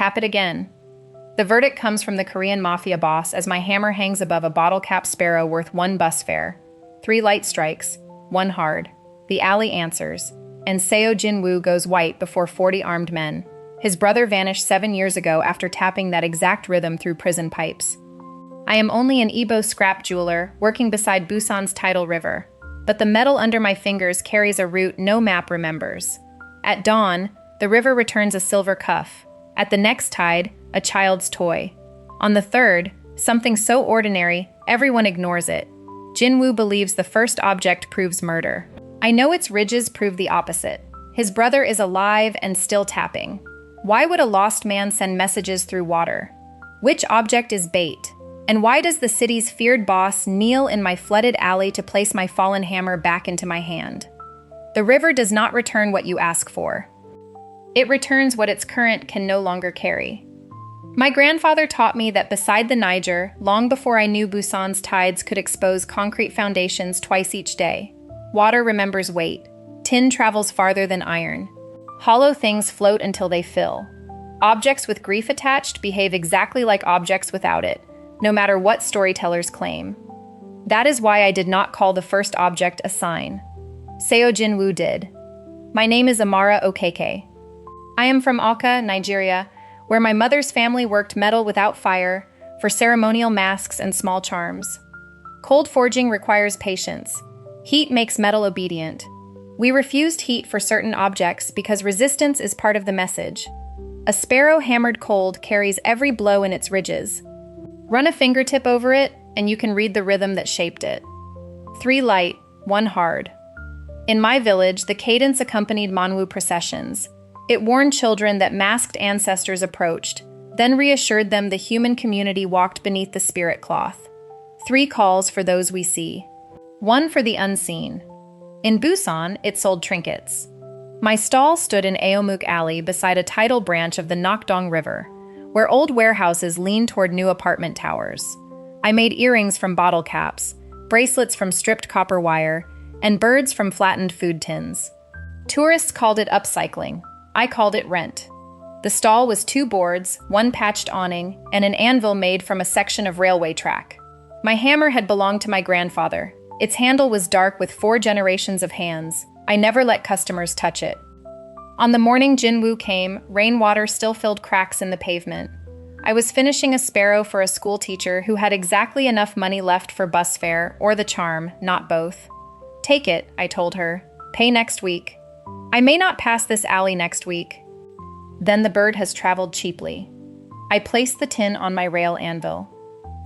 Tap it again. The verdict comes from the Korean Mafia Boss as my hammer hangs above a bottle-cap sparrow worth 1 bus fare. 3 light strikes, 1 hard. The alley answers, and Seo Jin-woo goes white before 40 armed men. His brother vanished 7 years ago after tapping that exact rhythm through prison pipes. I am only an Igbo scrap jeweler working beside Busan's tidal river, but the metal under my fingers carries a route no map remembers. At dawn, the river returns a silver cuff. At the next tide, a child's toy. On the third, something so ordinary, everyone ignores it. Jin-woo believes the first object proves murder. I know its ridges prove the opposite. His brother is alive and still tapping. Why would a lost man send messages through water? Which object is bait? And why does the city's feared boss kneel in my flooded alley to place my fallen hammer back into my hand? The river does not return what you ask for. It returns what its current can no longer carry. My grandfather taught me that beside the Niger, long before I knew Busan's tides could expose concrete foundations twice each day. Water remembers weight. Tin travels farther than iron. Hollow things float until they fill. Objects with grief attached behave exactly like objects without it, no matter what storytellers claim. That is why I did not call the first object a sign. Seo Jin-woo did. My name is Amara Okeke. I am from Awka, Nigeria, where my mother's family worked metal without fire for ceremonial masks and small charms. Cold forging requires patience. Heat makes metal obedient. We refused heat for certain objects because resistance is part of the message. A sparrow hammered cold carries every blow in its ridges. Run a fingertip over it, and you can read the rhythm that shaped it. 3 light, 1 hard. In my village, the cadence accompanied Manwu processions. It warned children that masked ancestors approached, then reassured them the human community walked beneath the spirit cloth. 3 calls for those we see. 1 for the unseen. In Busan, it sold trinkets. My stall stood in Aomuk Alley beside a tidal branch of the Nakdong River, where old warehouses leaned toward new apartment towers. I made earrings from bottle caps, bracelets from stripped copper wire, and birds from flattened food tins. Tourists called it upcycling. I called it rent. The stall was 2 boards, 1 patched awning, and an anvil made from a section of railway track. My hammer had belonged to my grandfather. Its handle was dark with 4 generations of hands. I never let customers touch it. On the morning Jin-woo came, rainwater still filled cracks in the pavement. I was finishing a sparrow for a school teacher who had exactly enough money left for bus fare or the charm, not both. Take it, I told her. Pay next week. I may not pass this alley next week. Then the bird has traveled cheaply. I placed the tin on my rail anvil.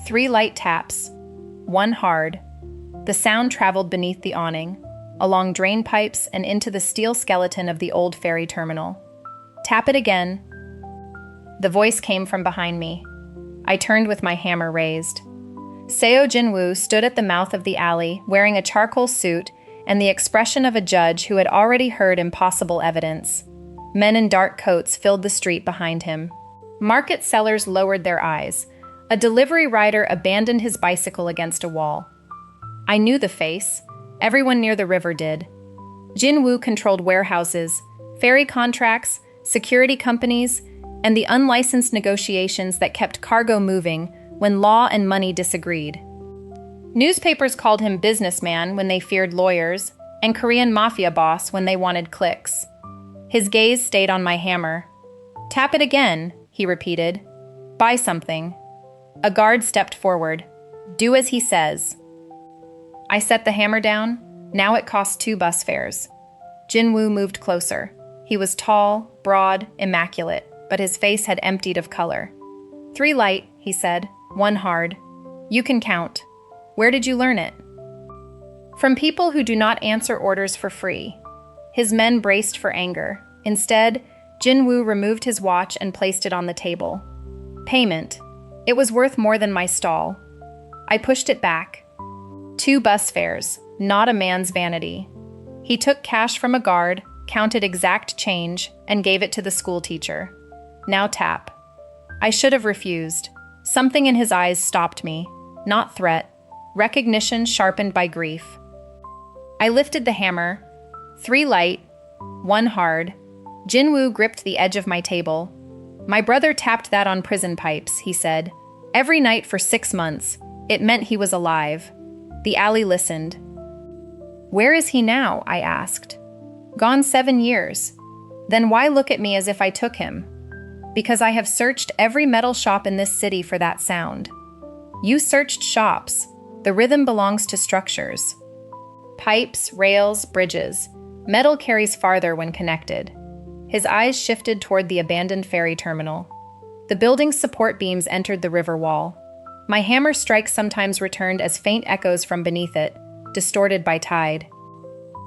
3 light taps, 1 hard. The sound traveled beneath the awning, along drain pipes and into the steel skeleton of the old ferry terminal. Tap it again. The voice came from behind me. I turned with my hammer raised. Seo Jin-woo stood at the mouth of the alley, wearing a charcoal suit and the expression of a judge who had already heard impossible evidence. Men in dark coats filled the street behind him. Market sellers lowered their eyes. A delivery rider abandoned his bicycle against a wall. I knew the face. Everyone near the river did. Jin-woo controlled warehouses, ferry contracts, security companies, and the unlicensed negotiations that kept cargo moving when law and money disagreed. Newspapers called him businessman when they feared lawyers, and Korean Mafia Boss when they wanted clicks. His gaze stayed on my hammer. Tap it again, he repeated. Buy something. A guard stepped forward. Do as he says. I set the hammer down. Now it cost 2 bus fares. Jin-woo moved closer. He was tall, broad, immaculate, but his face had emptied of color. 3 light, he said, 1 hard. You can count. Where did you learn it? From people who do not answer orders for free. His men braced for anger. Instead, Jin-woo removed his watch and placed it on the table. Payment. It was worth more than my stall. I pushed it back. 2 bus fares, not a man's vanity. He took cash from a guard, counted exact change, and gave it to the school teacher. Now tap. I should have refused. Something in his eyes stopped me. Not threat. Recognition sharpened by grief. I lifted the hammer. 3 light, 1 hard. Jin-woo gripped the edge of my table. My brother tapped that on prison pipes, he said. Every night for 6 months. It meant he was alive. The alley listened. Where is he now? I asked. Gone 7 years. Then why look at me as if I took him? Because I have searched every metal shop in this city for that sound. You searched shops. The rhythm belongs to structures. Pipes, rails, bridges. Metal carries farther when connected. His eyes shifted toward the abandoned ferry terminal. The building's support beams entered the river wall. My hammer strikes sometimes returned as faint echoes from beneath it, distorted by tide.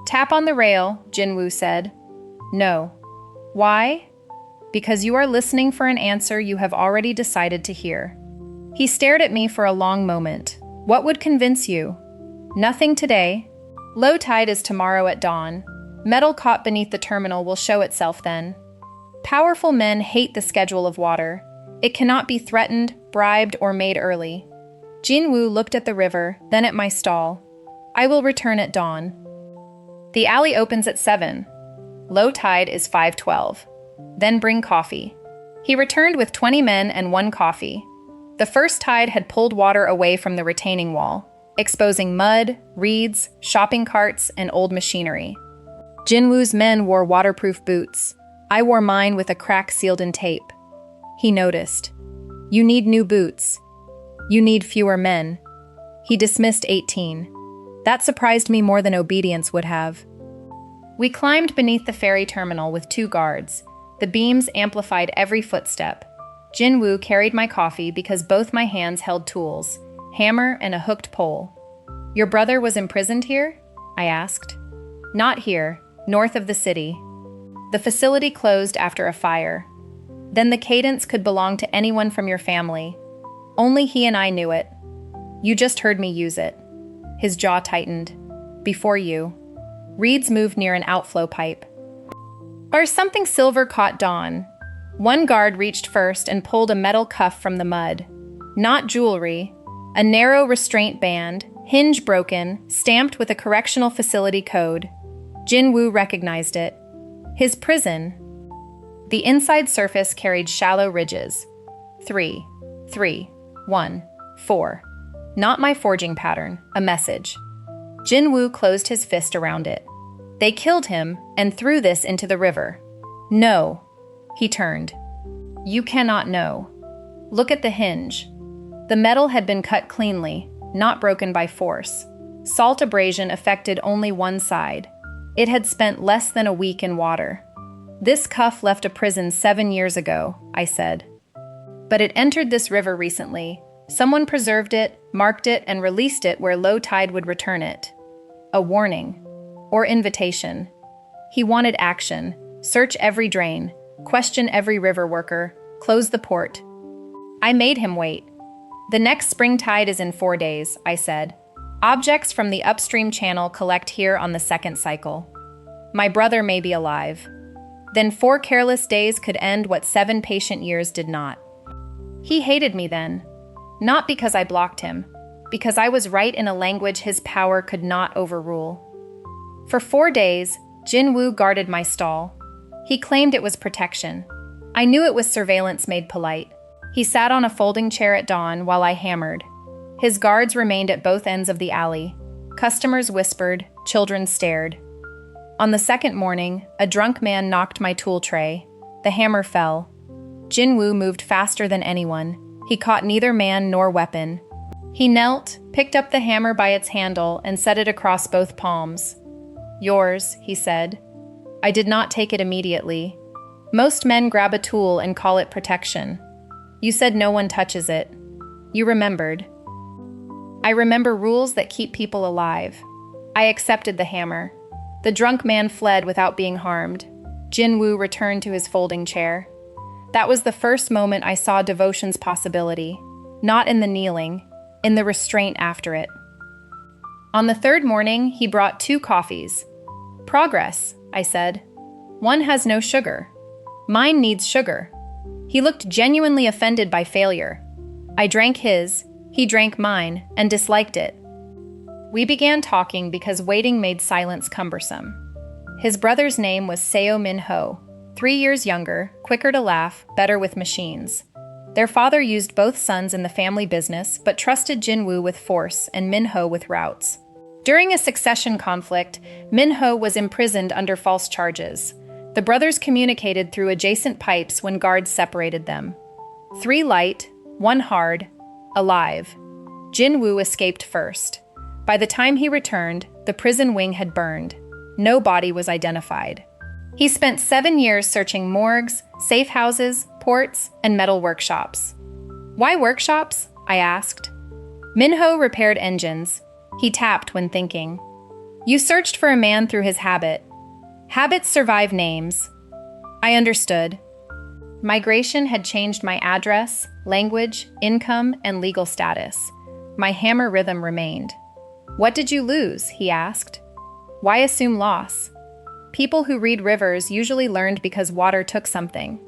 Tap on the rail, Jinwoo said. No. Why? Because you are listening for an answer you have already decided to hear. He stared at me for a long moment. What would convince you? Nothing today. Low tide is tomorrow at dawn. Metal caught beneath the terminal will show itself then. Powerful men hate the schedule of water. It cannot be threatened, bribed, or made early. Jinwoo looked at the river, then at my stall. I will return at dawn. The alley opens at 7. Low tide is 5:12. Then bring coffee. He returned with 20 men and 1 coffee. The first tide had pulled water away from the retaining wall, exposing mud, reeds, shopping carts, and old machinery. Jinwoo's men wore waterproof boots. I wore mine with a crack sealed in tape. He noticed. You need new boots. You need fewer men. He dismissed 18. That surprised me more than obedience would have. We climbed beneath the ferry terminal with 2 guards. The beams amplified every footstep. Jinwoo carried my coffee because both my hands held tools, hammer and a hooked pole. Your brother was imprisoned here? I asked. Not here, north of the city. The facility closed after a fire. Then the cadence could belong to anyone from your family. Only he and I knew it. You just heard me use it. His jaw tightened. Before you. Reeds moved near an outflow pipe. Or something silver caught Dawn. One guard reached first and pulled a metal cuff from the mud. Not jewelry. A narrow restraint band, hinge broken, stamped with a correctional facility code. Jinwoo recognized it. His prison. The inside surface carried shallow ridges. 3, 3, 1, 4. Not my forging pattern, a message. Jinwoo closed his fist around it. They killed him and threw this into the river. No. He turned. You cannot know. Look at the hinge. The metal had been cut cleanly, not broken by force. Salt abrasion affected only one side. It had spent less than a week in water. This cuff left a prison 7 years ago, I said. But it entered this river recently. Someone preserved it, marked it, and released it where low tide would return it. A warning. Or invitation. He wanted action. Search every drain. Question every river worker. Close the port. I made him wait. The next spring tide is in 4 days, I said. Objects from the upstream channel collect here on the second cycle. My brother may be alive. Then 4 careless days could end what 7 patient years did not. He hated me then. Not because I blocked him, because I was right in a language his power could not overrule. For 4 days, Jinwoo guarded my stall. He claimed it was protection. I knew it was surveillance made polite. He sat on a folding chair at dawn while I hammered. His guards remained at both ends of the alley. Customers whispered, children stared. On the second morning, a drunk man knocked my tool tray. The hammer fell. Jinwoo moved faster than anyone. He caught neither man nor weapon. He knelt, picked up the hammer by its handle, and set it across both palms. Yours, he said. I did not take it immediately. Most men grab a tool and call it protection. You said no one touches it. You remembered. I remember rules that keep people alive. I accepted the hammer. The drunk man fled without being harmed. Jinwoo returned to his folding chair. That was the first moment I saw devotion's possibility, not in the kneeling, in the restraint after it. On the third morning, he brought 2 coffees. Progress, I said. One has no sugar. Mine needs sugar. He looked genuinely offended by failure. I drank his, he drank mine, and disliked it. We began talking because waiting made silence cumbersome. His brother's name was Seo Min Ho, 3 years younger, quicker to laugh, better with machines. Their father used both sons in the family business, but trusted Jinwoo with force and Minho with routes. During a succession conflict, Minho was imprisoned under false charges. The brothers communicated through adjacent pipes when guards separated them. 3 light, 1 hard, alive. Jinwoo escaped first. By the time he returned, the prison wing had burned. No body was identified. He spent 7 years searching morgues, safe houses, ports, and metal workshops. Why workshops? I asked. Minho repaired engines. He tapped when thinking. You searched for a man through his habit. Habits survive names. I understood. Migration had changed my address, language, income, and legal status. My hammer rhythm remained. What did you lose? He asked. Why assume loss? People who read rivers usually learned because water took something.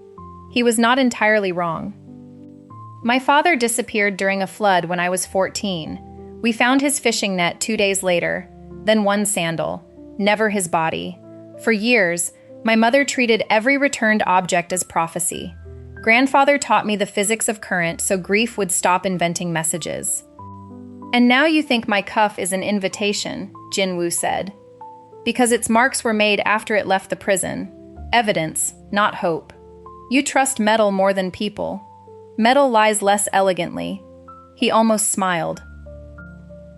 He was not entirely wrong. My father disappeared during a flood when I was 14. We found his fishing net 2 days later, then 1 sandal, never his body. For years, my mother treated every returned object as prophecy. Grandfather taught me the physics of current so grief would stop inventing messages. And now you think my cuff is an invitation, Jinwoo said. Because its marks were made after it left the prison. Evidence, not hope. You trust metal more than people. Metal lies less elegantly. He almost smiled.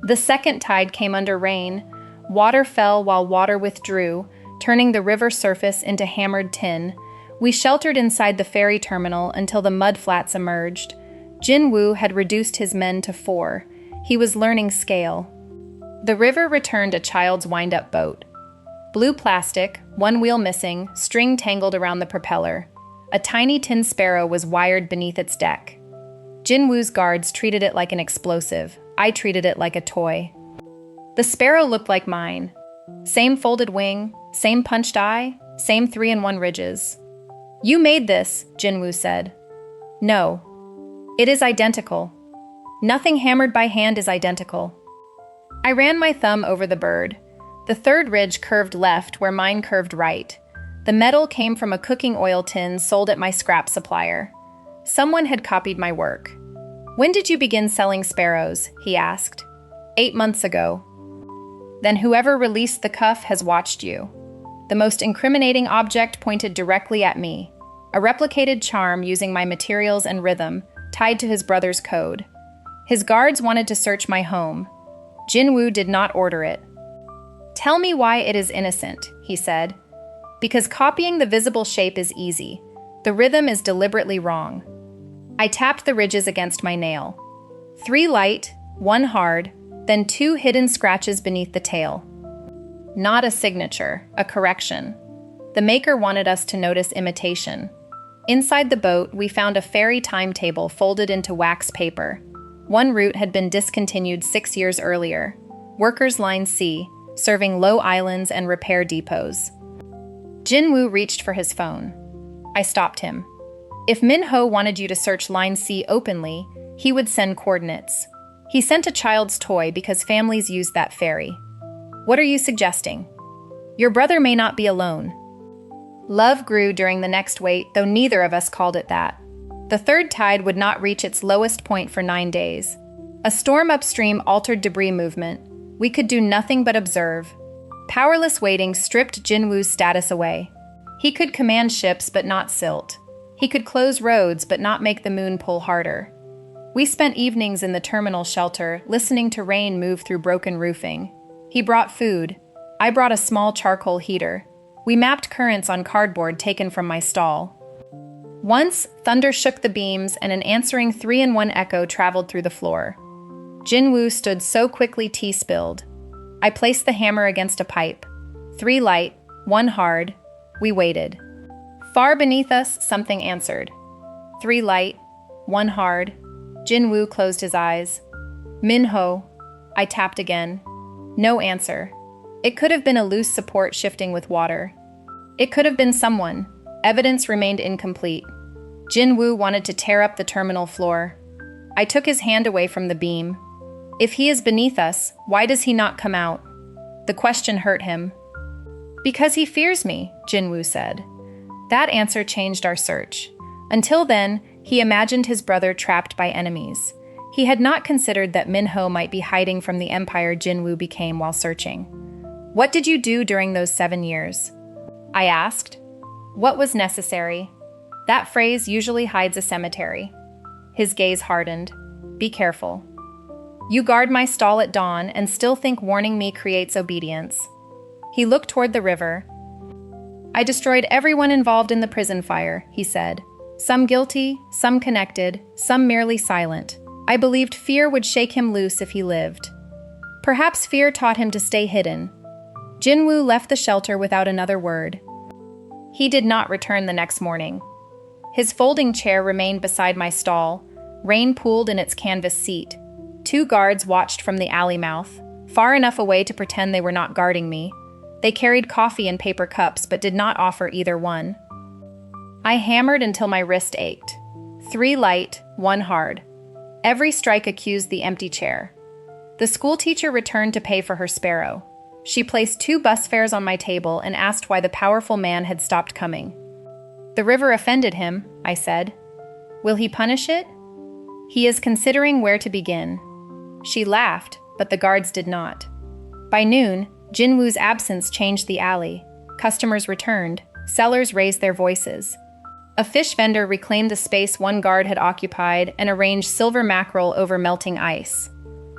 The second tide came under rain. Water fell while water withdrew, turning the river surface into hammered tin. We sheltered inside the ferry terminal until the mudflats emerged. Jinwoo had reduced his men to 4. He was learning scale. The river returned a child's wind-up boat. Blue plastic, 1 wheel missing, string tangled around the propeller. A tiny tin sparrow was wired beneath its deck. Jinwoo's guards treated it like an explosive. I treated it like a toy. The sparrow looked like mine. Same folded wing, same punched eye, same 3-in-1 ridges. You made this, Jinwoo said. No. It is identical. Nothing hammered by hand is identical. I ran my thumb over the bird. The 3rd ridge curved left where mine curved right. The metal came from a cooking oil tin sold at my scrap supplier. Someone had copied my work. When did you begin selling sparrows? He asked. 8 months ago. Then whoever released the cuff has watched you. The most incriminating object pointed directly at me. A replicated charm using my materials and rhythm, tied to his brother's code. His guards wanted to search my home. Jinwoo did not order it. Tell me why it is innocent, he said. Because copying the visible shape is easy. The rhythm is deliberately wrong. I tapped the ridges against my nail. 3 light, 1 hard, then 2 hidden scratches beneath the tail. Not a signature, a correction. The maker wanted us to notice imitation. Inside the boat, we found a ferry timetable folded into wax paper. 1 route had been discontinued 6 years earlier. Workers Line C, serving low islands and repair depots. Jinwoo reached for his phone. I stopped him. If Minho wanted you to search Line C openly, he would send coordinates. He sent a child's toy because families use that ferry. What are you suggesting? Your brother may not be alone. Love grew during the next wait, though neither of us called it that. The 3rd tide would not reach its lowest point for 9 days. A storm upstream altered debris movement. We could do nothing but observe. Powerless waiting stripped Jinwoo's status away. He could command ships but not silt. He could close roads but not make the moon pull harder. We spent evenings in the terminal shelter, listening to rain move through broken roofing. He brought food. I brought a small charcoal heater. We mapped currents on cardboard taken from my stall. Once, thunder shook the beams and an answering 3-in-1 echo traveled through the floor. Jinwoo stood so quickly tea spilled. I placed the hammer against a pipe. 3 light, 1 hard. We waited. Far beneath us, something answered. 3 light, 1 hard. Jinwoo closed his eyes. Minho. I tapped again. No answer. It could have been a loose support shifting with water. It could have been someone. Evidence remained incomplete. Jinwoo wanted to tear up the terminal floor. I took his hand away from the beam. If he is beneath us, why does he not come out? The question hurt him. Because he fears me, Jinwoo said. That answer changed our search. Until then, he imagined his brother trapped by enemies. He had not considered that Minho might be hiding from the empire Jinwoo became while searching. "What did you do during those 7 years?" I asked. "What was necessary?" That phrase usually hides a cemetery. His gaze hardened. "Be careful. You guard my stall at dawn and still think warning me creates obedience." He looked toward the river. "I destroyed everyone involved in the prison fire," he said. "Some guilty, some connected, some merely silent. I believed fear would shake him loose if he lived. Perhaps fear taught him to stay hidden." Jinwoo left the shelter without another word. He did not return the next morning. His folding chair remained beside my stall. Rain pooled in its canvas seat. 2 guards watched from the alley mouth, far enough away to pretend they were not guarding me. They carried coffee in paper cups but did not offer either one. I hammered until my wrist ached. 3 light, 1 hard. Every strike accused the empty chair. The schoolteacher returned to pay for her sparrow. She placed 2 bus fares on my table and asked why the powerful man had stopped coming. "The river offended him," I said. "Will he punish it?" "He is considering where to begin." She laughed, but the guards did not. By noon, Jinwoo's absence changed the alley. Customers returned. Sellers raised their voices. A fish vendor reclaimed the space one guard had occupied and arranged silver mackerel over melting ice.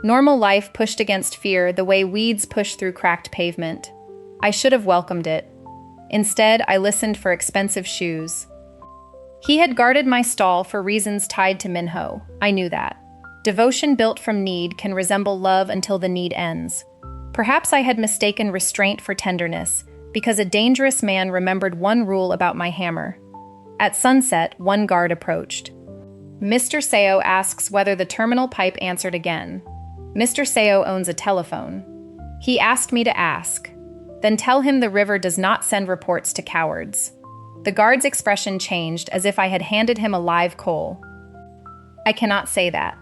Normal life pushed against fear the way weeds push through cracked pavement. I should have welcomed it. Instead, I listened for expensive shoes. He had guarded my stall for reasons tied to Minho. I knew that. Devotion built from need can resemble love until the need ends. Perhaps I had mistaken restraint for tenderness, because a dangerous man remembered one rule about my hammer. At sunset, one guard approached. "Mr. Seo asks whether the terminal pipe answered again." Mr. Seo owns a telephone. He asked me to ask. "Then tell him the river does not send reports to cowards." The guard's expression changed as if I had handed him a live coal. "I cannot say that.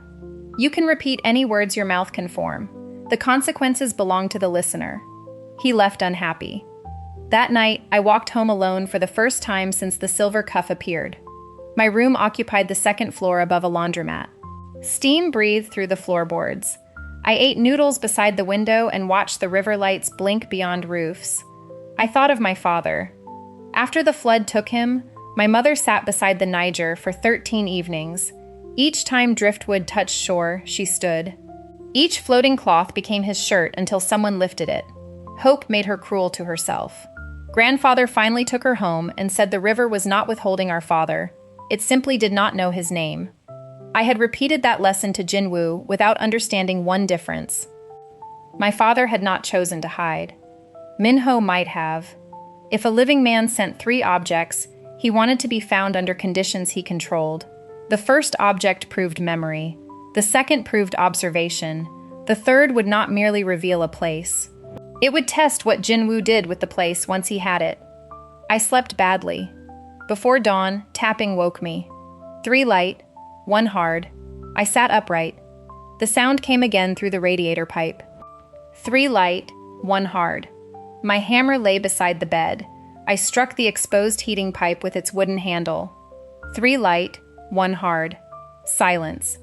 You can repeat any words your mouth can form. The consequences belong to the listener." He left unhappy. That night, I walked home alone for the first time since the silver cuff appeared. My room occupied the 2nd floor above a laundromat. Steam breathed through the floorboards. I ate noodles beside the window and watched the river lights blink beyond roofs. I thought of my father. After the flood took him, my mother sat beside the Niger for 13 evenings. Each time driftwood touched shore, she stood. Each floating cloth became his shirt until someone lifted it. Hope made her cruel to herself. Grandfather finally took her home and said the river was not withholding our father. It simply did not know his name. I had repeated that lesson to Jinwoo without understanding one difference. My father had not chosen to hide. Minho might have. If a living man sent 3 objects, he wanted to be found under conditions he controlled. The first object proved memory. The second proved observation. The third would not merely reveal a place. It would test what Jinwoo did with the place once he had it. I slept badly. Before dawn, tapping woke me. 3 light, 1 hard. I sat upright. The sound came again through the radiator pipe. 3 light, 1 hard. My hammer lay beside the bed. I struck the exposed heating pipe with its wooden handle. 3 light, 1 hard. Silence.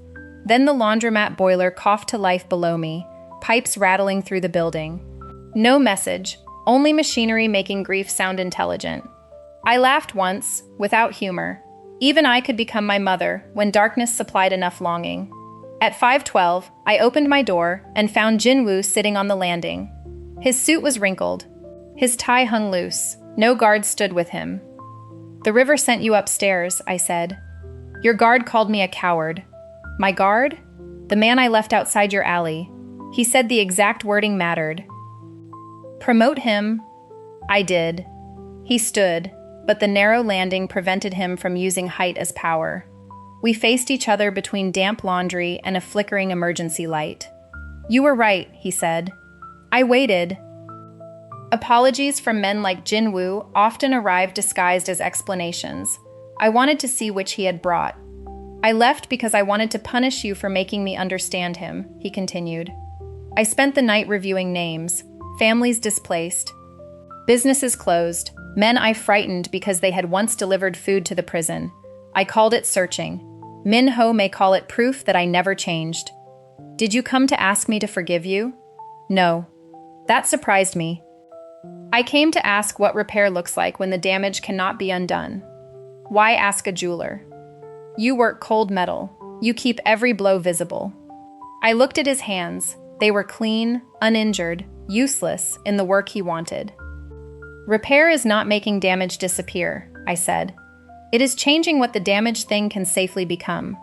Then the laundromat boiler coughed to life below me, pipes rattling through the building. No message, only machinery making grief sound intelligent. I laughed once, without humor. Even I could become my mother when darkness supplied enough longing. At 5:12, I opened my door and found Jinwoo sitting on the landing. His suit was wrinkled. His tie hung loose. No guard stood with him. "The river sent you upstairs," I said. "Your guard called me a coward." "My guard?" "The man I left outside your alley. He said the exact wording mattered." "Promote him." I did. He stood, but the narrow landing prevented him from using height as power. We faced each other between damp laundry and a flickering emergency light. "You were right," he said. I waited. Apologies from men like Jinwoo often arrived disguised as explanations. I wanted to see which he had brought. "I left because I wanted to punish you for making me understand him," he continued. I spent the night reviewing names, families displaced, businesses closed, Men I frightened because they had once delivered food to the prison. I called it searching. Min Ho may call it proof that I never changed. Did you come to ask me to forgive you? No. That surprised me. I came to ask what repair looks like when the damage cannot be undone. Why ask a jeweler? You work cold metal. You keep every blow visible. I looked at his hands. They were clean, uninjured, useless in the work he wanted. Repair is not making damage disappear, I said. It is changing what the damaged thing can safely become.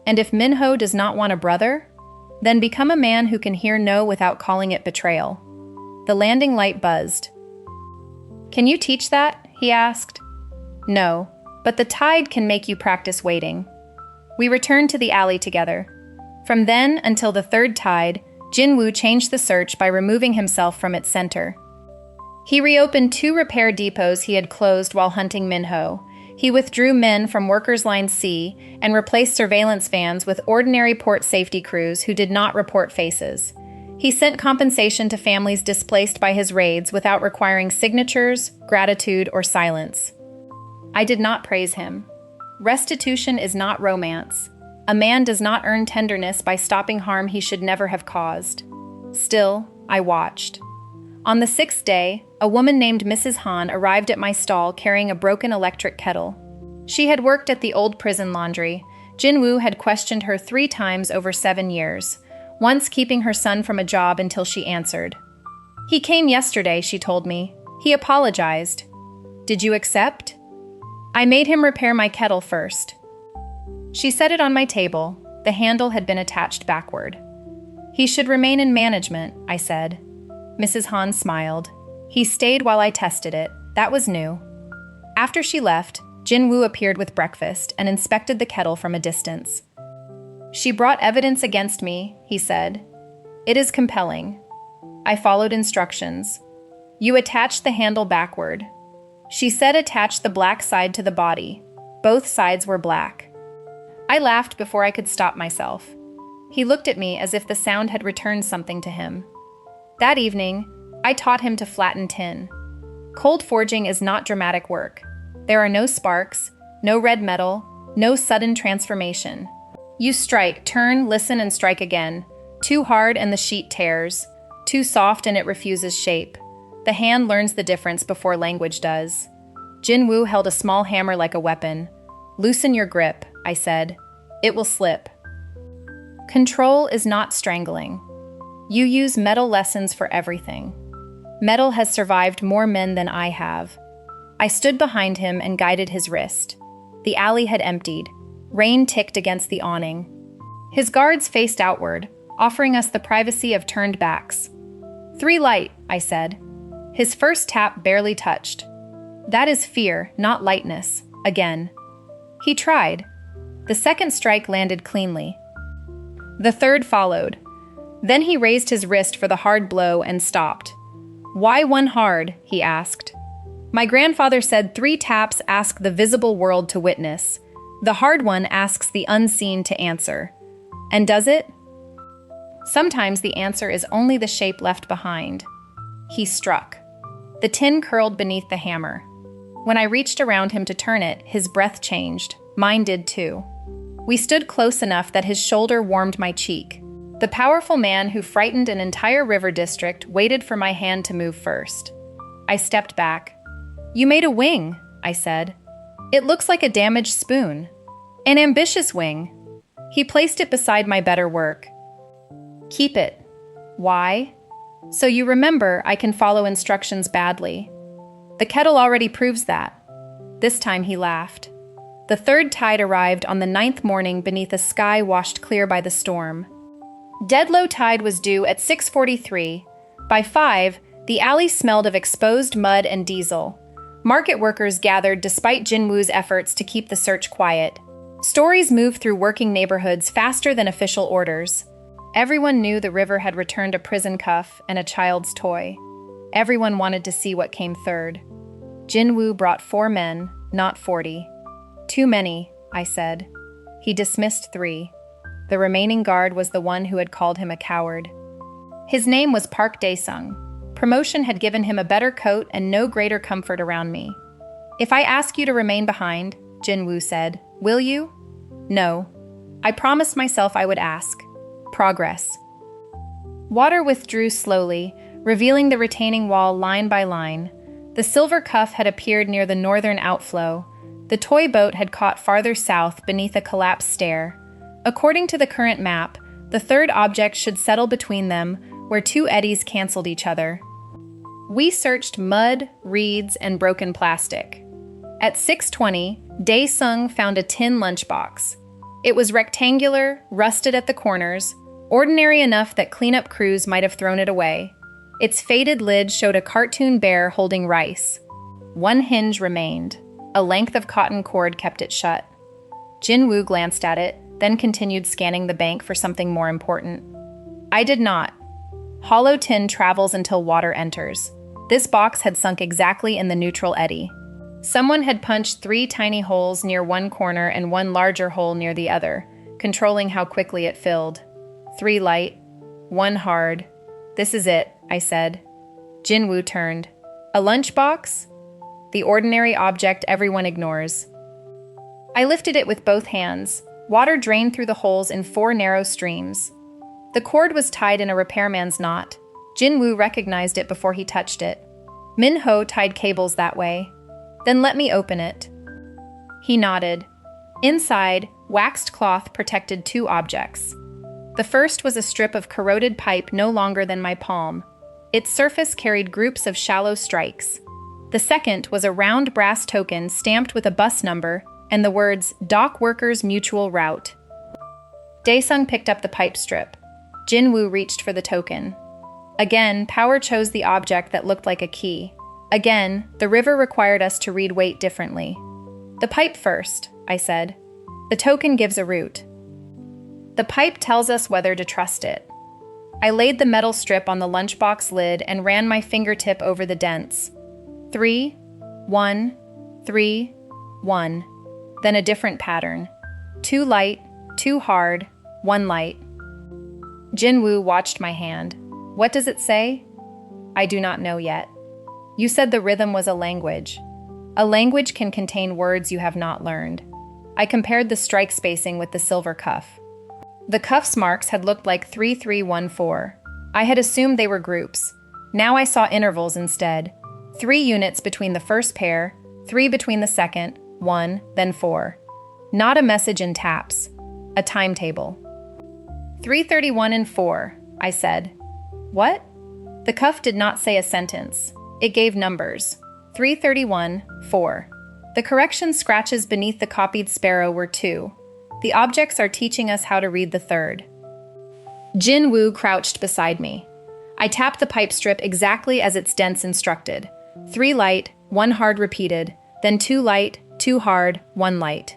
And if Minho does not want a brother, then become a man who can hear no without calling it betrayal. The landing light buzzed. Can you teach that? He asked. No, but the tide can make you practice waiting. We returned to the alley together. From then until the third tide, Jinwoo changed the search by removing himself from its center. He reopened 2 repair depots he had closed while hunting Minho. He withdrew men from Workers' Line C and replaced surveillance vans with ordinary port safety crews who did not report faces. He sent compensation to families displaced by his raids without requiring signatures, gratitude, or silence. I did not praise him. Restitution is not romance. A man does not earn tenderness by stopping harm he should never have caused. Still, I watched. On the 6th day, a woman named Mrs. Han arrived at my stall carrying a broken electric kettle. She had worked at the old prison laundry. Jinwoo had questioned her 3 times over 7 years, once keeping her son from a job until she answered. He came yesterday, she told me. He apologized. Did you accept? I made him repair my kettle first. She set it on my table. The handle had been attached backward. He should remain in management, I said. Mrs. Han smiled. He stayed while I tested it. That was new. After she left, Jinwoo appeared with breakfast and inspected the kettle from a distance. She brought evidence against me, he said. It is compelling. I followed instructions. You attach the handle backward. She said attach the black side to the body. Both sides were black. I laughed before I could stop myself. He looked at me as if the sound had returned something to him. That evening, I taught him to flatten tin. Cold forging is not dramatic work. There are no sparks, no red metal, no sudden transformation. You strike, turn, listen, and strike again. Too hard and the sheet tears. Too soft and it refuses shape. The hand learns the difference before language does. Jinwoo held a small hammer like a weapon. Loosen your grip, I said. It will slip. Control is not strangling. You use metal lessons for everything. Metal has survived more men than I have. I stood behind him and guided his wrist. The alley had emptied. Rain ticked against the awning. His guards faced outward, offering us the privacy of turned backs. 3 light, I said. His first tap barely touched. That is fear, not lightness. Again. He tried. The second strike landed cleanly. The third followed. Then he raised his wrist for the hard blow and stopped. Why one hard? He asked. My grandfather said 3 taps ask the visible world to witness. The hard one asks the unseen to answer. And does it? Sometimes the answer is only the shape left behind. He struck. The tin curled beneath the hammer. When I reached around him to turn it, his breath changed. Mine did too. We stood close enough that his shoulder warmed my cheek. The powerful man who frightened an entire river district waited for my hand to move first. I stepped back. You made a wing, I said. It looks like a damaged spoon. An ambitious wing. He placed it beside my better work. Keep it. Why? So you remember I can follow instructions badly. The kettle already proves that. This time he laughed. The third tide arrived on the 9th morning beneath a sky washed clear by the storm. Dead low tide was due at 6:43. By 5, the alley smelled of exposed mud and diesel. Market workers gathered despite Jinwoo's efforts to keep the search quiet. Stories moved through working neighborhoods faster than official orders. Everyone knew the river had returned a prison cuff and a child's toy. Everyone wanted to see what came third. Jinwoo brought 4 men, not 40. Too many, I said. He dismissed 3. The remaining guard was the one who had called him a coward. His name was Park Dae-sung, Promotion had given him a better coat and no greater comfort around me. "If I ask you to remain behind," Jinwoo said, "will you?" "No." I promised myself I would ask. Progress. Water withdrew slowly, revealing the retaining wall line by line. The silver cuff had appeared near the northern outflow. The toy boat had caught farther south beneath a collapsed stair. According to the current map, the third object should settle between them, where two eddies canceled each other. We searched mud, reeds, and broken plastic. At 6:20, Dae-sung found a tin lunchbox. It was rectangular, rusted at the corners, ordinary enough that cleanup crews might have thrown it away. Its faded lid showed a cartoon bear holding rice. One hinge remained. A length of cotton cord kept it shut. Jinwoo glanced at it, then continued scanning the bank for something more important. I did not. Hollow tin travels until water enters. This box had sunk exactly in the neutral eddy. Someone had punched 3 tiny holes near one corner and one larger hole near the other, controlling how quickly it filled. 3 light, 1 hard. "This is it," I said. Jinwoo turned. "A lunchbox?" The ordinary object everyone ignores. I lifted it with both hands. Water drained through the holes in 4 narrow streams. The cord was tied in a repairman's knot. Jinwoo recognized it before he touched it. Min-ho tied cables that way. "Then let me open it." He nodded. Inside, waxed cloth protected 2 objects. The first was a strip of corroded pipe no longer than my palm. Its surface carried groups of shallow strikes. The second was a round brass token stamped with a bus number and the words "Dock Workers Mutual Route." Dae-sung picked up the pipe strip. Jinwoo reached for the token. Again, power chose the object that looked like a key. Again, the river required us to read weight differently. "The pipe first," I said. "The token gives a route. The pipe tells us whether to trust it." I laid the metal strip on the lunchbox lid and ran my fingertip over the dents. 3, 1, 3, 1. Then a different pattern. 2 light, 2 hard, 1 light. Jinwoo watched my hand. "What does it say?" "I do not know yet." "You said the rhythm was a language." "A language can contain words you have not learned." I compared the strike spacing with the silver cuff. The cuff's marks had looked like 3314. I had assumed they were groups. Now I saw intervals instead. 3 units between the first pair, 3 between the second, 1, then 4. Not a message in taps. A timetable. 3:31 and 4, I said. "What?" The cuff did not say a sentence. It gave numbers. 3:31, 4. The correction scratches beneath the copied sparrow were 2. The objects are teaching us how to read the third. Jinwoo crouched beside me. I tapped the pipe strip exactly as its dents instructed. 3 light, 1 hard repeated, then 2 light, 2 hard, 1 light.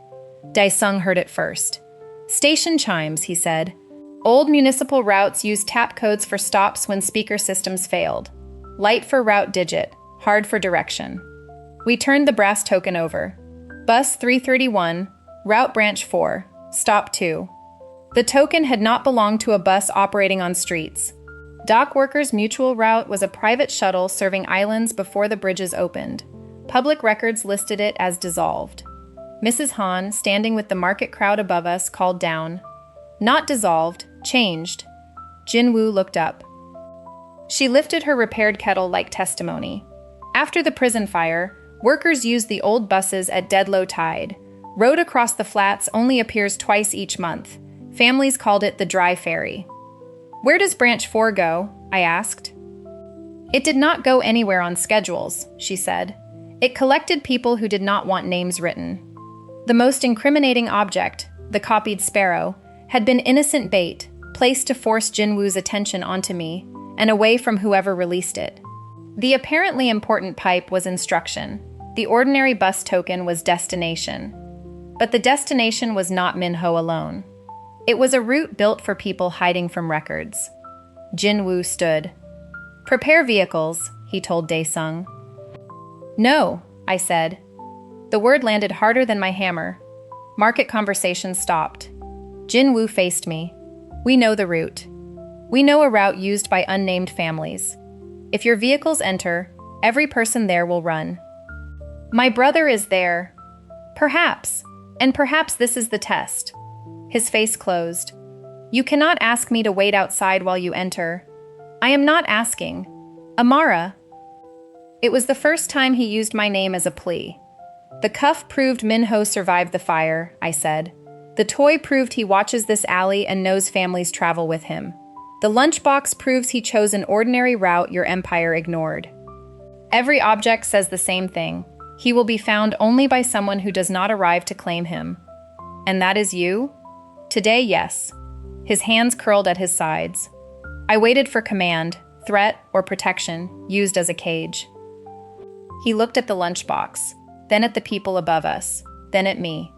Dae-sung heard it first. "Station chimes," he said. "Old municipal routes use tap codes for stops when speaker systems failed. Light for route digit, hard for direction." We turned the brass token over. Bus 331, route branch 4, stop 2. The token had not belonged to a bus operating on streets. Dock Workers Mutual Route was a private shuttle serving islands before the bridges opened. Public records listed it as dissolved. Mrs. Han, standing with the market crowd above us, called down, "Not dissolved, changed." Jinwoo looked up. She lifted her repaired kettle like testimony. After the prison fire, workers used the old buses at dead low tide. Road across the flats only appears twice each month. Families called it the dry ferry. "Where does branch 4 go?" I asked. "It did not go anywhere on schedules," she said. "It collected people who did not want names written." The most incriminating object, the copied sparrow, had been innocent bait, placed to force Jinwoo's attention onto me and away from whoever released it. The apparently important pipe was instruction. The ordinary bus token was destination. But the destination was not Min-ho alone. It was a route built for people hiding from records. Jinwoo stood. "Prepare vehicles," he told Dae-sung. "No," I said. The word landed harder than my hammer. Market conversation stopped. Jinwoo faced me. "We know the route. We know a route used by unnamed families. If your vehicles enter, every person there will run. My brother is there. Perhaps, and perhaps this is the test. His face closed. You cannot ask me to wait outside while you enter. I am not asking. Amara. It was the first time he used my name as a plea. The cuff proved Minho survived the fire, I said. The toy proved he watches this alley and knows families travel with him. The lunchbox proves he chose an ordinary route your empire ignored. Every object says the same thing. He will be found only by someone who does not arrive to claim him. And that is you? Today, yes. His hands curled at his sides. I waited for command, threat, or protection, used as a cage. He looked at the lunchbox, then at the people above us, then at me.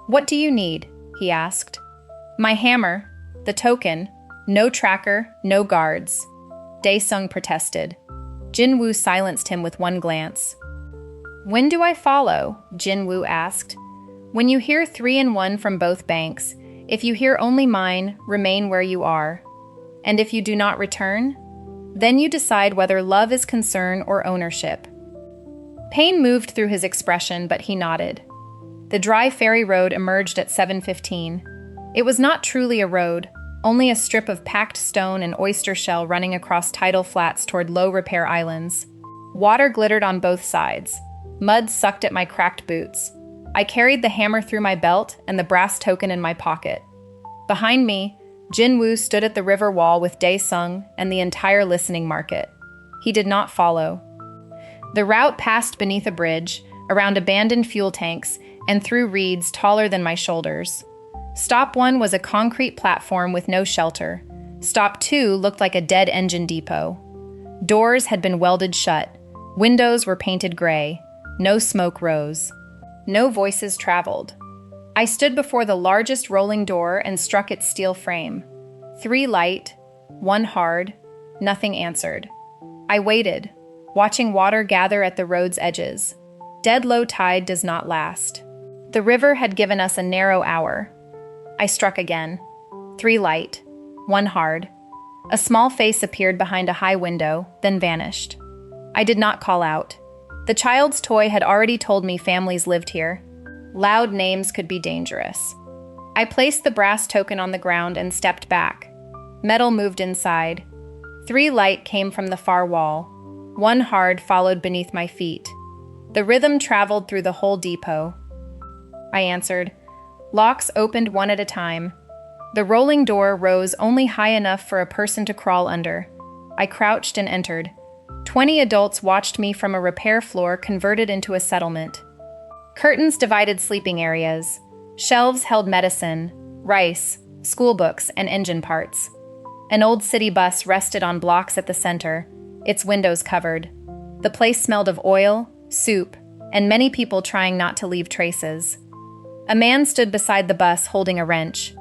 What do you need? He asked. My hammer, the token, no tracker, no guards. Daesung protested. Jinwoo silenced him with one glance. When do I follow? Jinwoo asked. When you hear 3 and 1 from both banks. If you hear only mine, remain where you are. And if you do not return, then you decide whether love is concern or ownership. Pain moved through his expression, but he nodded. The dry ferry road emerged at 7:15. It was not truly a road, only a strip of packed stone and oyster shell running across tidal flats toward low repair islands. Water glittered on both sides. Mud sucked at my cracked boots. I carried the hammer through my belt and the brass token in my pocket. Behind me, Jinwoo stood at the river wall with Daesung and the entire listening market. He did not follow. The route passed beneath a bridge, around abandoned fuel tanks, and through reeds taller than my shoulders. Stop 1 was a concrete platform with no shelter. Stop 2 looked like a dead engine depot. Doors had been welded shut. Windows were painted gray. No smoke rose. No voices traveled. I stood before the largest rolling door and struck its steel frame. 3 light, 1 hard, nothing answered. I waited, watching water gather at the road's edges. Dead low tide does not last. The river had given us a narrow hour. I struck again. 3 light, 1 hard. A small face appeared behind a high window, then vanished. I did not call out. The child's toy had already told me families lived here. Loud names could be dangerous. I placed the brass token on the ground and stepped back. Metal moved inside. 3 light came from the far wall. 1 hard followed beneath my feet. The rhythm traveled through the whole depot. I answered. Locks opened 1 at a time. The rolling door rose only high enough for a person to crawl under. I crouched and entered. 20 adults watched me from a repair floor converted into a settlement. Curtains divided sleeping areas. Shelves held medicine, rice, school books, and engine parts. An old city bus rested on blocks at the center, its windows covered. The place smelled of oil, soup, and many people trying not to leave traces. A man stood beside the bus holding a wrench.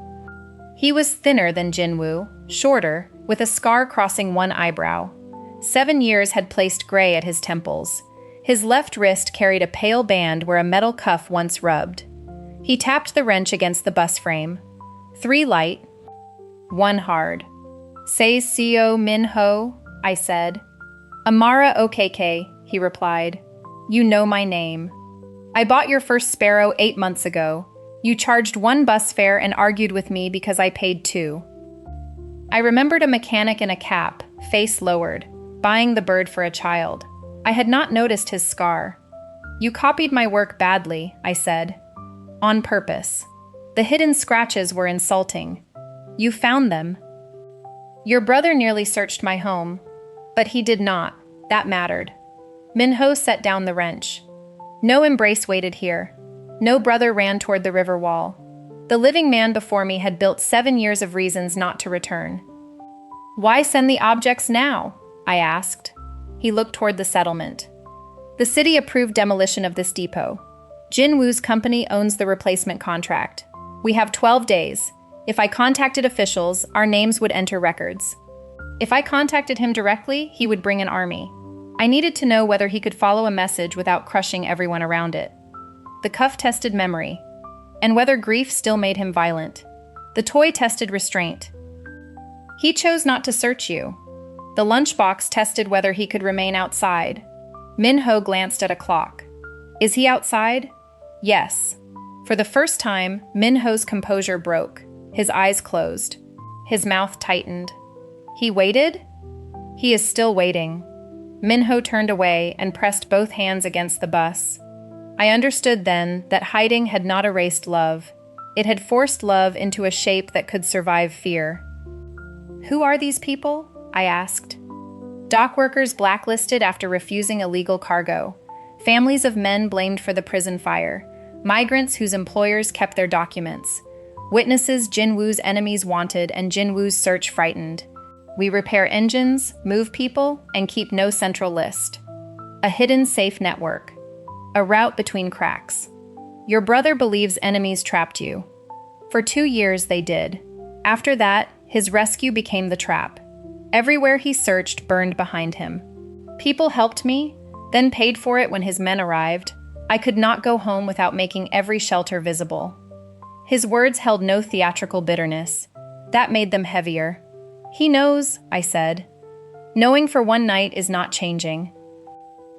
He was thinner than Jinwoo, shorter, with a scar crossing 1 eyebrow. 7 years had placed gray at his temples. His left wrist carried a pale band where a metal cuff once rubbed. He tapped the wrench against the bus frame. 3 light, 1 hard. Say Seo Min Ho, I said. Amara OKK, he replied. You know my name. I bought your first sparrow 8 months ago. You charged 1 bus fare and argued with me because I paid 2. I remembered a mechanic in a cap, face lowered, buying the bird for a child. I had not noticed his scar. You copied my work badly, I said. On purpose. The hidden scratches were insulting. You found them. Your brother nearly searched my home, but he did not. That mattered. Minho set down the wrench. No embrace waited here. No brother ran toward the river wall. The living man before me had built 7 years of reasons not to return. Why send the objects now? I asked. He looked toward the settlement. The city approved demolition of this depot. Jinwoo's company owns the replacement contract. We have 12 days. If I contacted officials, our names would enter records. If I contacted him directly, he would bring an army. I needed to know whether he could follow a message without crushing everyone around it. The cuff tested memory, and whether grief still made him violent. The toy tested restraint. He chose not to search you. The lunchbox tested whether he could remain outside. Min-ho glanced at a clock. Is he outside? Yes. For the first time, Min-ho's composure broke. His eyes closed. His mouth tightened. He waited? He is still waiting. Min-ho turned away and pressed both hands against the bus. I understood then that hiding had not erased love. It had forced love into a shape that could survive fear. Who are these people? I asked. Dock workers blacklisted after refusing illegal cargo. Families of men blamed for the prison fire. Migrants whose employers kept their documents. Witnesses Jin-woo's enemies wanted and Jin-woo's search frightened. We repair engines, move people, and keep no central list. A hidden safe network. A route between cracks. Your brother believes enemies trapped you. For 2 years they did. After that, his rescue became the trap. Everywhere he searched burned behind him. People helped me, then paid for it when his men arrived. I could not go home without making every shelter visible. His words held no theatrical bitterness. That made them heavier. He knows, I said. Knowing for one night is not changing.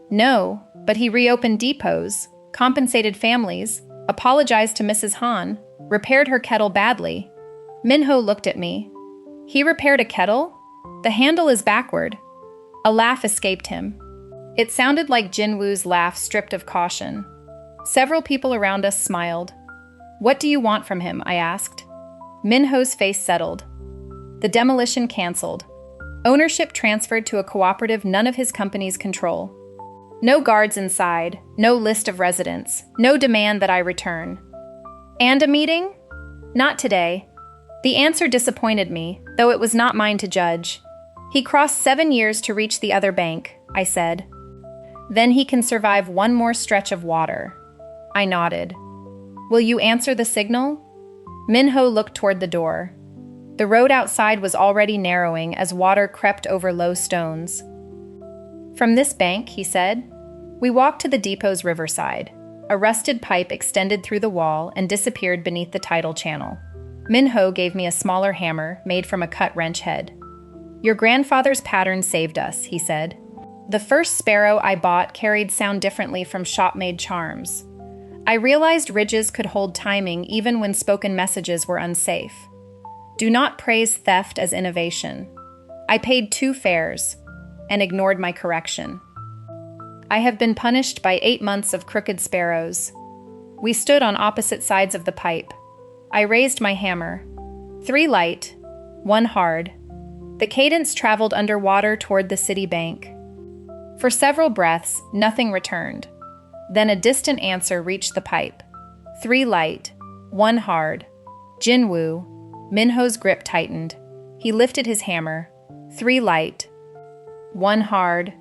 No, but he reopened depots, compensated families, apologized to Mrs. Han, repaired her kettle badly. Min-ho looked at me. He repaired a kettle? The handle is backward. A laugh escaped him. It sounded like Jin-woo's laugh stripped of caution. Several people around us smiled. What do you want from him? I asked. Min-ho's face settled. The demolition canceled. Ownership transferred to a cooperative none of his companies control. No guards inside, no list of residents, no demand that I return. And a meeting? Not today. The answer disappointed me, though it was not mine to judge. He crossed 7 years to reach the other bank, I said. Then he can survive one more stretch of water. I nodded. Will you answer the signal? Min-ho looked toward the door. The road outside was already narrowing as water crept over low stones. From this bank, he said. We walked to the depot's riverside. A rusted pipe extended through the wall and disappeared beneath the tidal channel. Min-ho gave me a smaller hammer made from a cut wrench head. Your grandfather's pattern saved us, he said. The first sparrow I bought carried sound differently from shop-made charms. I realized ridges could hold timing even when spoken messages were unsafe. Do not praise theft as innovation. I paid 2 fares and ignored my correction. I have been punished by 8 months of crooked sparrows. We stood on opposite sides of the pipe. I raised my hammer. 3 light, 1 hard. The cadence traveled underwater toward the city bank. For several breaths, nothing returned. Then a distant answer reached the pipe. 3 light, 1 hard. Jin-woo. Min-ho's grip tightened. He lifted his hammer. 3 light, 1 hard.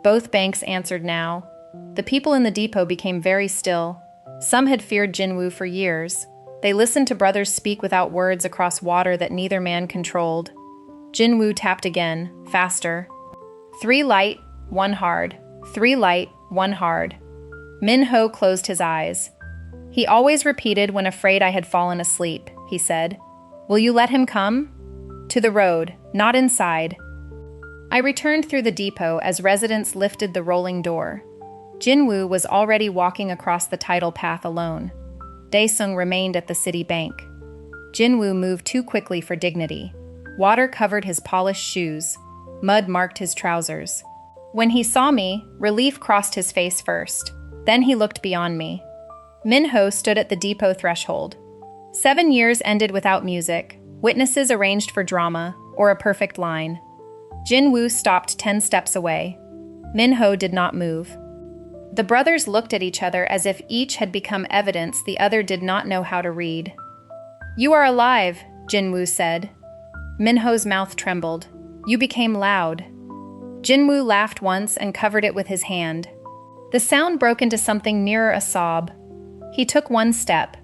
Both banks answered now. The people in the depot became very still. Some had feared Jin-woo for years. They listened to brothers speak without words across water that neither man controlled. Jin-woo tapped again, faster. 3 light, 1 hard. 3 light, 1 hard. Min-ho closed his eyes. He always repeated when afraid I had fallen asleep, he said. Will you let him come? To the road, not inside. I returned through the depot as residents lifted the rolling door. Jin-woo was already walking across the tidal path alone. Dae-sung remained at the city bank. Jin-woo moved too quickly for dignity. Water covered his polished shoes. Mud marked his trousers. When he saw me, relief crossed his face first. Then he looked beyond me. Min-ho stood at the depot threshold. 7 years ended without music, witnesses arranged for drama, or a perfect line. Jin-woo stopped 10 steps away. Min-ho did not move. The brothers looked at each other as if each had become evidence the other did not know how to read. You are alive, Jin-woo said. Min-ho's mouth trembled. You became loud. Jin-woo laughed once and covered it with his hand. The sound broke into something nearer a sob. He took 1 step.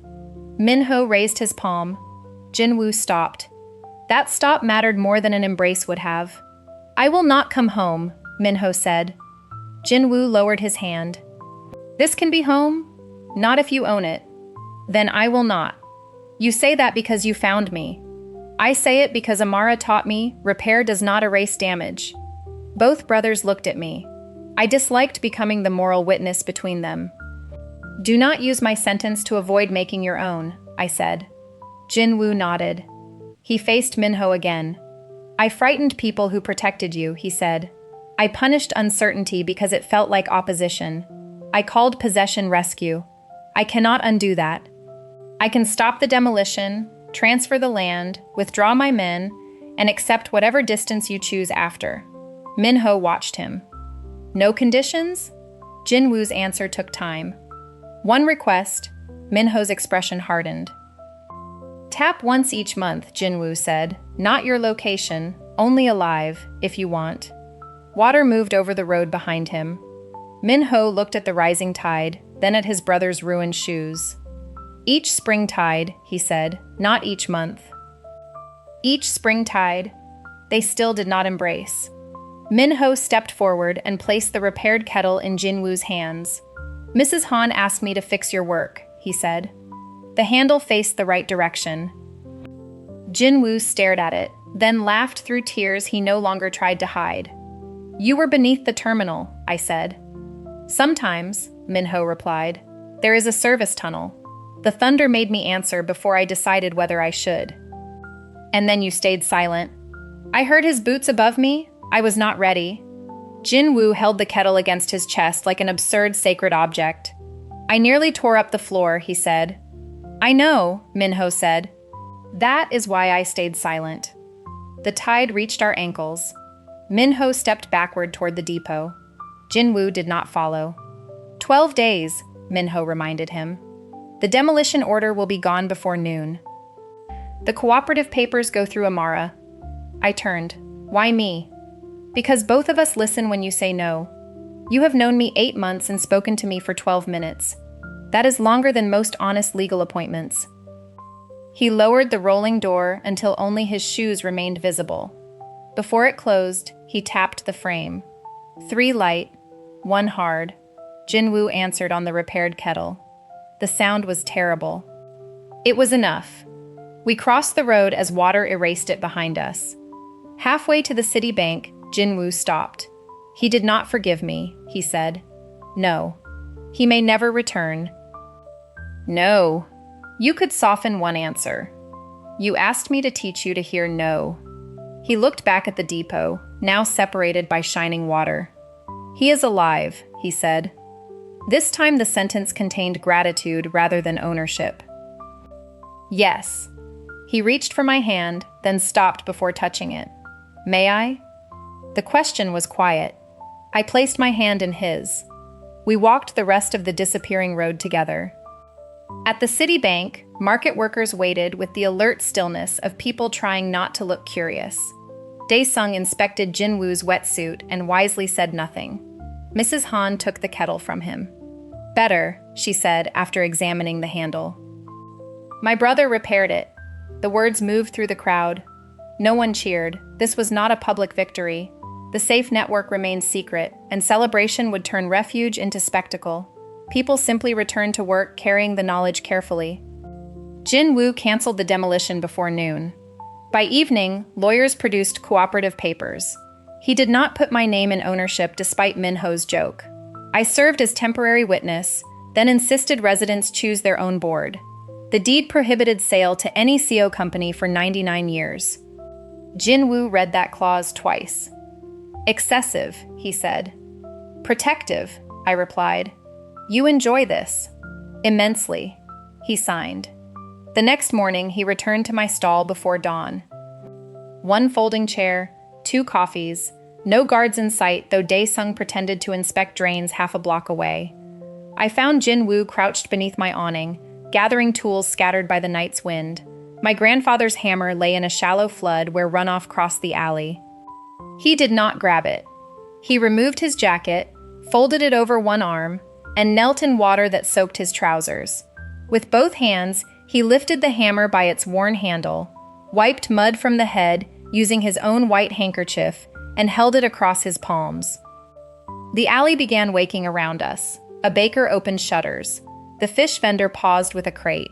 Min-ho raised his palm. Jin-woo stopped. That stop mattered more than an embrace would have. I will not come home, Min-ho said. Jin-woo lowered his hand. This can be home? Not if you own it. Then I will not. You say that because you found me. I say it because Amara taught me repair does not erase damage. Both brothers looked at me. I disliked becoming the moral witness between them. Do not use my sentence to avoid making your own, I said. Jin-woo nodded. He faced Minho again. I frightened people who protected you, he said. I punished uncertainty because it felt like opposition. I called possession rescue. I cannot undo that. I can stop the demolition, transfer the land, withdraw my men, and accept whatever distance you choose after. Minho watched him. No conditions? Jin-woo's answer took time. One request. Minho's expression hardened. Tap once each month, Jin-woo said. Not your location, only alive, if you want. Water moved over the road behind him. Minho looked at the rising tide, then at his brother's ruined shoes. Each spring tide, he said, not each month. Each spring tide. They still did not embrace. Minho stepped forward and placed the repaired kettle in Jin-woo's hands. Mrs. Han asked me to fix your work, he said. The handle faced the right direction. Jin-woo stared at it, then laughed through tears he no longer tried to hide. You were beneath the terminal, I said. Sometimes, Minho replied. There is a service tunnel. The thunder made me answer before I decided whether I should. And then you stayed silent. I heard his boots above me. I was not ready. Jin-woo held the kettle against his chest like an absurd sacred object. I nearly tore up the floor, he said. I know, Minho said. That is why I stayed silent. The tide reached our ankles. Minho stepped backward toward the depot. Jin-woo did not follow. 12 days, Minho reminded him. The demolition order will be gone before noon. The cooperative papers go through Amara. I turned. Why me? Because both of us listen when you say no. You have known me 8 months and spoken to me for 12 minutes. That is longer than most honest legal appointments. He lowered the rolling door until only his shoes remained visible. Before it closed, he tapped the frame. 3 light, 1 hard. Jin-woo answered on the repaired kettle. The sound was terrible. It was enough. We crossed the road as water erased it behind us. Halfway to the city bank, Jin-woo stopped. He did not forgive me, he said. No. He may never return. No. You could soften one answer. You asked me to teach you to hear no. He looked back at the depot, now separated by shining water. He is alive, he said. This time the sentence contained gratitude rather than ownership. Yes. He reached for my hand, then stopped before touching it. May I? The question was quiet. I placed my hand in his. We walked the rest of the disappearing road together. At the city bank, market workers waited with the alert stillness of people trying not to look curious. Dae-sung inspected Jin-woo's wetsuit and wisely said nothing. Mrs. Han took the kettle from him. Better, she said after examining the handle. My brother repaired it. The words moved through the crowd. No one cheered. This was not a public victory. The safe network remained secret, and celebration would turn refuge into spectacle. People simply returned to work carrying the knowledge carefully. Jin-woo canceled the demolition before noon. By evening, lawyers produced cooperative papers. He did not put my name in ownership despite Minho's joke. I served as temporary witness, then insisted residents choose their own board. The deed prohibited sale to any CO company for 99 years. Jin-woo read that clause twice. Excessive, he said. Protective, I replied. You enjoy this. Immensely, he signed. The next morning, he returned to my stall before dawn. 1 folding chair, 2 coffees, no guards in sight, though Dae-sung pretended to inspect drains half a block away. I found Jin-woo crouched beneath my awning, gathering tools scattered by the night's wind. My grandfather's hammer lay in a shallow flood where runoff crossed the alley. He did not grab it. He removed his jacket, folded it over one arm, and knelt in water that soaked his trousers. With both hands, he lifted the hammer by its worn handle, wiped mud from the head using his own white handkerchief, and held it across his palms. The alley began waking around us. A baker opened shutters. The fish vendor paused with a crate.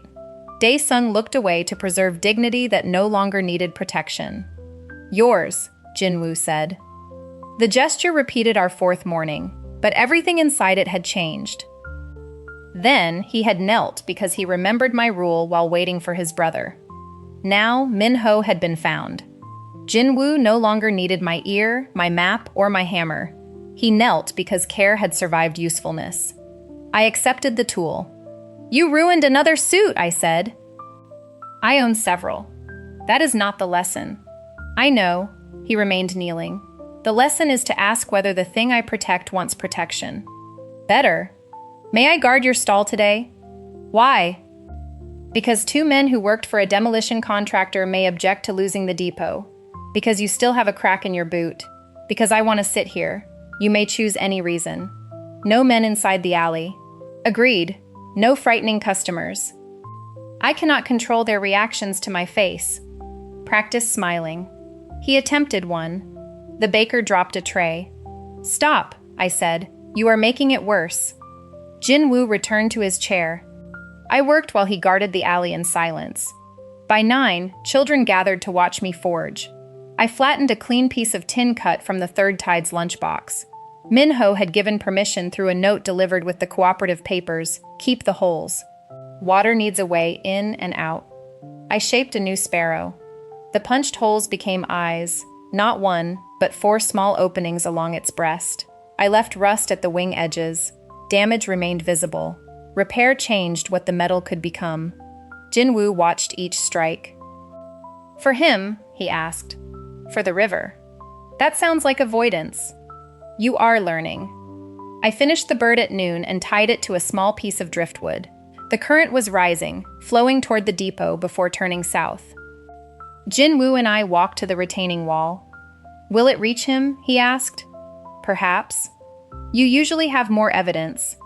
Dae-sung looked away to preserve dignity that no longer needed protection. Yours, Jin-woo said. The gesture repeated our fourth morning, but everything inside it had changed. Then, he had knelt because he remembered my rule while waiting for his brother. Now, Min-ho had been found. Jin-woo no longer needed my ear, my map, or my hammer. He knelt because care had survived usefulness. I accepted the tool. You ruined another suit, I said. I own several. That is not the lesson. I know, he remained kneeling. The lesson is to ask whether the thing I protect wants protection. Better. May I guard your stall today? Why? Because two men who worked for a demolition contractor may object to losing the depot. Because you still have a crack in your boot. Because I want to sit here. You may choose any reason. No men inside the alley. Agreed. No frightening customers. I cannot control their reactions to my face. Practice smiling. He attempted one. The baker dropped a tray. Stop, I said. You are making it worse. Jin-woo returned to his chair. I worked while he guarded the alley in silence. By 9, children gathered to watch me forge. I flattened a clean piece of tin cut from the third tide's lunchbox. Min-ho had given permission through a note delivered with the cooperative papers, keep the holes. Water needs a way in and out. I shaped a new sparrow. The punched holes became eyes, not one, but 4 small openings along its breast. I left rust at the wing edges. Damage remained visible. Repair changed what the metal could become. Jin-woo watched each strike. For him, he asked. For the river. That sounds like avoidance. You are learning. I finished the bird at noon and tied it to a small piece of driftwood. The current was rising, flowing toward the depot before turning south. Jin-woo and I walked to the retaining wall. Will it reach him? He asked. Perhaps. You usually have more evidence.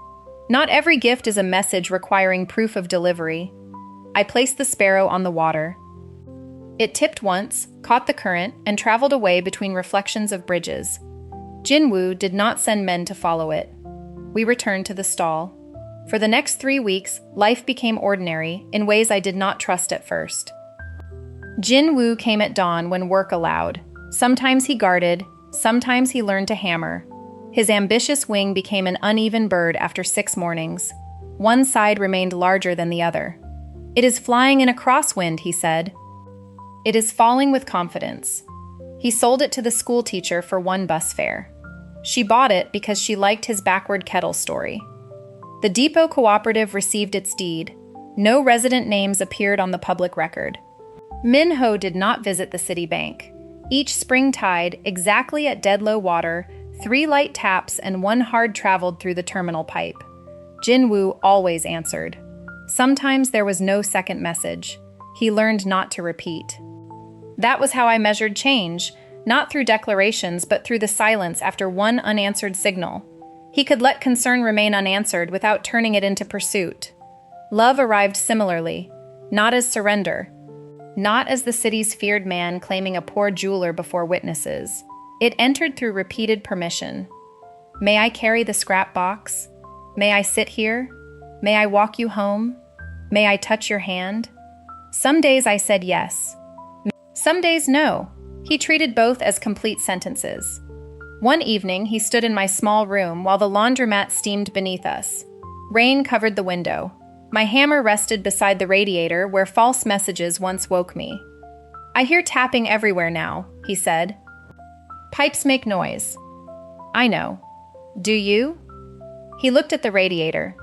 Not every gift is a message requiring proof of delivery. I placed the sparrow on the water. It tipped once, caught the current, and traveled away between reflections of bridges. Jin-woo did not send men to follow it. We returned to the stall. For the next 3 weeks, life became ordinary in ways I did not trust at first. Jin-woo came at dawn when work allowed. Sometimes he guarded, sometimes he learned to hammer. His ambitious wing became an uneven bird after 6 mornings. One side remained larger than the other. It is flying in a crosswind, he said. It is falling with confidence. He sold it to the school teacher for 1 bus fare. She bought it because she liked his backward kettle story. The depot cooperative received its deed. No resident names appeared on the public record. Min-ho did not visit the city bank. Each spring tide, exactly at dead low water, 3 light taps and 1 hard traveled through the terminal pipe. Jin-woo always answered. Sometimes there was no second message. He learned not to repeat. That was how I measured change, not through declarations but through the silence after 1 unanswered signal. He could let concern remain unanswered without turning it into pursuit. Love arrived similarly, not as surrender, not as the city's feared man claiming a poor jeweler before witnesses. It entered through repeated permission. May I carry the scrap box? May I sit here? May I walk you home? May I touch your hand? Some days I said yes. Some days no. He treated both as complete sentences. One evening, he stood in my small room while the laundromat steamed beneath us. Rain covered the window. My hammer rested beside the radiator where false messages once woke me. I hear tapping everywhere now, he said. Pipes make noise. I know. Do you? He looked at the radiator.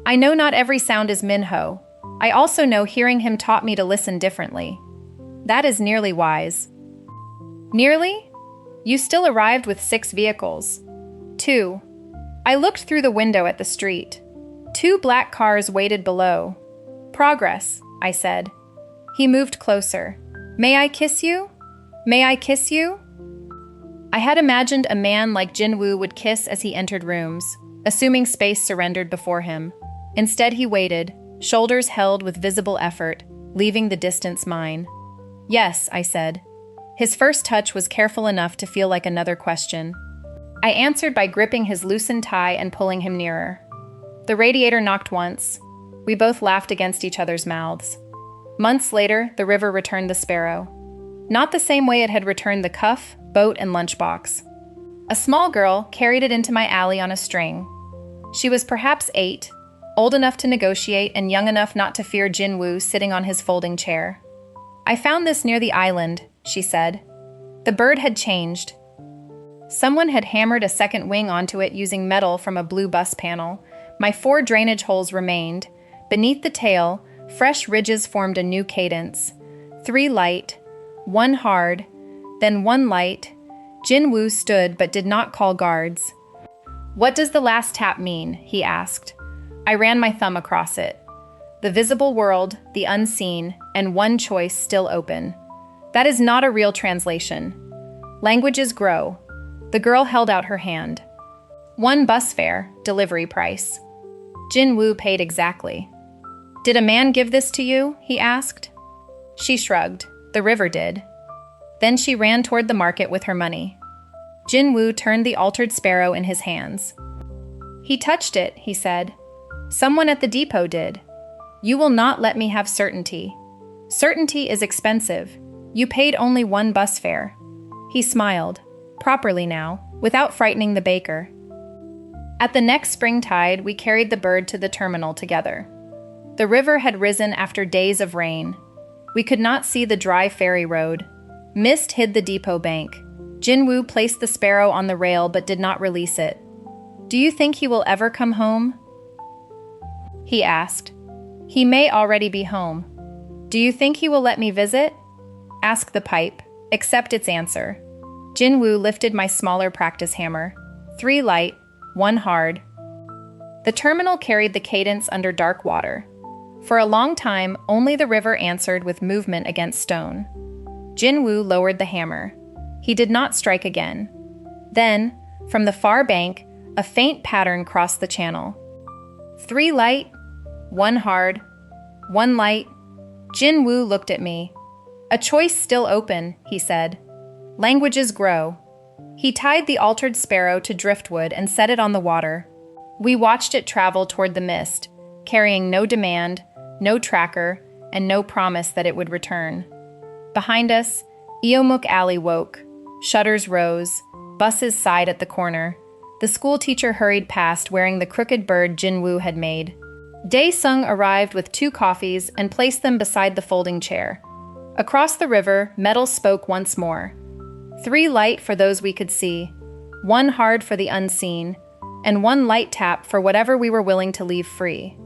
I know not every sound is Min-ho. I also know hearing him taught me to listen differently. That is nearly wise. Nearly? You still arrived with 6 vehicles. 2. I looked through the window at the street. 2 black cars waited below. Progress, I said. He moved closer. May I kiss you? May I kiss you? I had imagined a man like Jin-woo would kiss as he entered rooms, assuming space surrendered before him. Instead he waited, shoulders held with visible effort, leaving the distance mine. Yes, I said. His first touch was careful enough to feel like another question. I answered by gripping his loosened tie and pulling him nearer. The radiator knocked once. We both laughed against each other's mouths. Months later, the river returned the sparrow. Not the same way it had returned the cuff, boat, and lunchbox. A small girl carried it into my alley on a string. She was perhaps 8, old enough to negotiate and young enough not to fear Jinwoo sitting on his folding chair. "I found this near the island," she said. The bird had changed. Someone had hammered a second wing onto it using metal from a blue bus panel. My 4 drainage holes remained. Beneath the tail, fresh ridges formed a new cadence. 3 light, 1 hard, then 1 light. Jinwoo stood but did not call guards. "What does the last tap mean?" he asked. I ran my thumb across it. The visible world, the unseen, and one choice still open. That is not a real translation. Languages grow. The girl held out her hand. 1 bus fare, delivery price. Jinwoo paid exactly. "Did a man give this to you?" he asked. She shrugged. "The river did." Then she ran toward the market with her money. Jinwoo turned the altered sparrow in his hands. "He touched it," he said. "Someone at the depot did. You will not let me have certainty. Certainty is expensive. You paid only 1 bus fare." He smiled, properly now, without frightening the baker. At the next spring tide, we carried the bird to the terminal together. The river had risen after days of rain. We could not see the dry ferry road. Mist hid the depot bank. Jinwoo placed the sparrow on the rail but did not release it. "Do you think he will ever come home?" he asked. "He may already be home." "Do you think he will let me visit?" Ask the pipe. Accept its answer. Jinwoo lifted my smaller practice hammer. 3 light, 1 hard. The terminal carried the cadence under dark water. For a long time, only the river answered with movement against stone. Jinwoo lowered the hammer. He did not strike again. Then, from the far bank, a faint pattern crossed the channel. 3 light, 1 hard, 1 light. Jinwoo looked at me. "A choice still open," he said. "Languages grow." He tied the altered sparrow to driftwood and set it on the water. We watched it travel toward the mist, carrying no demand, no tracker, and no promise that it would return. Behind us, Eomuk Alley woke. Shutters rose. Buses sighed at the corner. The school teacher hurried past wearing the crooked bird Jinwoo had made. Dae-sung arrived with 2 coffees and placed them beside the folding chair. Across the river, metal spoke once more. 3 light for those we could see, 1 hard for the unseen, and 1 light tap for whatever we were willing to leave free.